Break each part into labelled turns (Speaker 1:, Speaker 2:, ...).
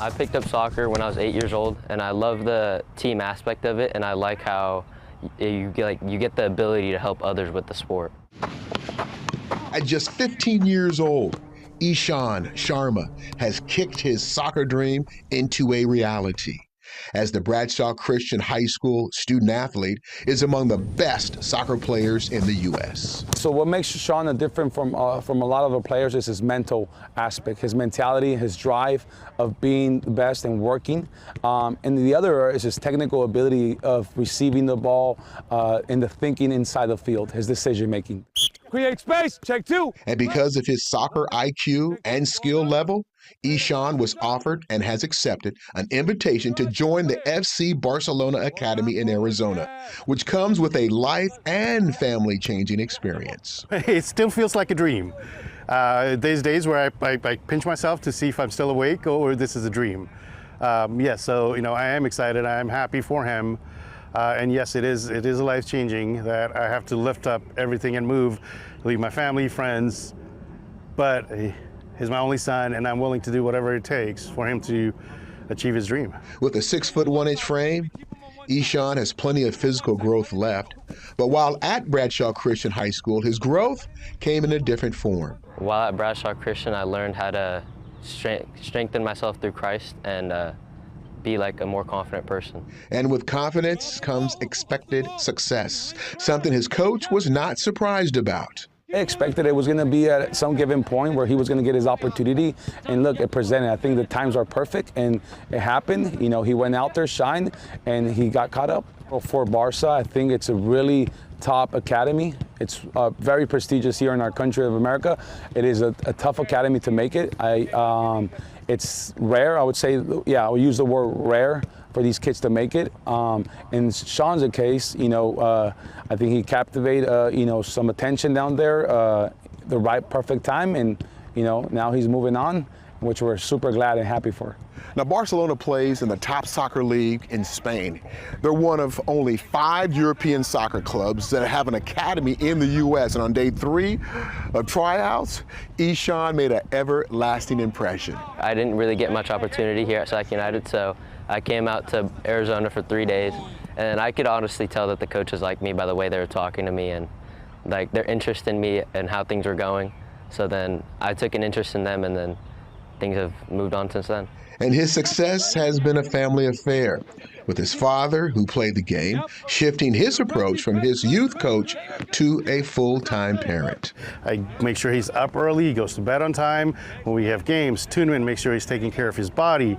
Speaker 1: I picked up soccer when I was 8 years old, and I love the team aspect of it, and I like how you get the ability to help others with the sport.
Speaker 2: At just 15 years old, Ishaan Sharma has kicked his soccer dream into a reality, as the Bradshaw Christian High School student athlete is among the best soccer players in the U.S.
Speaker 3: So what makes Ishaan different from a lot of the players is his mental aspect, his mentality, his drive of being the best and working. And the other is his technical ability of receiving the ball and the thinking inside the field, his decision making. Create space, check two.
Speaker 2: And because of his soccer IQ and skill level, Ishaan was offered and has accepted an invitation to join the FC Barcelona Academy in Arizona, which comes with a life and family-changing experience.
Speaker 4: It still feels like a dream. There's days where I pinch myself to see if I'm still awake or this is a dream. Yes, so I am excited. I am happy for him. And yes, it is life-changing that I have to lift up everything and move, leave my family, friends, but he's my only son, and I'm willing to do whatever it takes for him to achieve his dream.
Speaker 2: With a 6'1" frame, Ishaan has plenty of physical growth left, but while at Bradshaw Christian High School, his growth came in a different form.
Speaker 1: While at Bradshaw Christian, I learned how to strengthen myself through Christ and be like a more confident person.
Speaker 2: And with confidence comes expected success, something his coach was not surprised about.
Speaker 3: I expected it was going to be at some given point where he was going to get his opportunity, and look, it presented. I think the times are perfect, and it happened. He went out there, shined, and he got caught up. For Barca, I think it's a really top academy. It's very prestigious here in our country of America. It is a tough academy to make it. It's rare, I would say, yeah, I would use the word rare for these kids to make it. In Sean's case, I think he captivated, some attention down there, the right, perfect time, and, now he's moving on, which we're super glad and happy for.
Speaker 2: Now, Barcelona plays in the top soccer league in Spain. They're one of only 5 European soccer clubs that have an academy in the U.S. And on day 3 of tryouts, Ishaan made an everlasting impression.
Speaker 1: I didn't really get much opportunity here at Sac United, so I came out to Arizona for 3 days, and I could honestly tell that the coaches liked me by the way they were talking to me and like their interest in me and how things were going. So then I took an interest in them, and then things have moved on since then.
Speaker 2: And his success has been a family affair, with his father, who played the game, shifting his approach from his youth coach to a full-time parent.
Speaker 4: I make sure he's up early, he goes to bed on time. When we have games, tune in, make sure he's taking care of his body.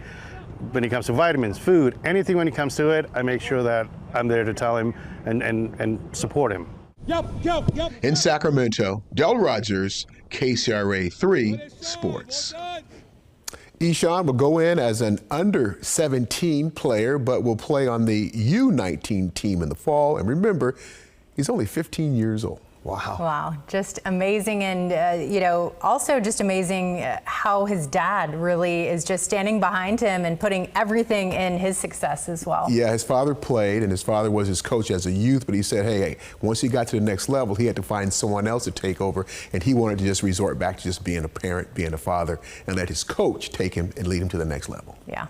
Speaker 4: When it comes to vitamins, food, anything when it comes to it, I make sure that I'm there to tell him and support him.
Speaker 2: In Sacramento, Del Rogers, KCRA 3 Sports. Ishaan will go in as an under-17 player, but will play on the U19 team in the fall. And remember, he's only 15 years old. Wow.
Speaker 5: Wow, just amazing. And, also just amazing how his dad really is just standing behind him and putting everything in his success as well.
Speaker 2: Yeah, his father played, and his father was his coach as a youth, but he said, hey, once he got to the next level, he had to find someone else to take over, and he wanted to just resort back to just being a parent, being a father, and let his coach take him and lead him to the next level.
Speaker 5: Yeah.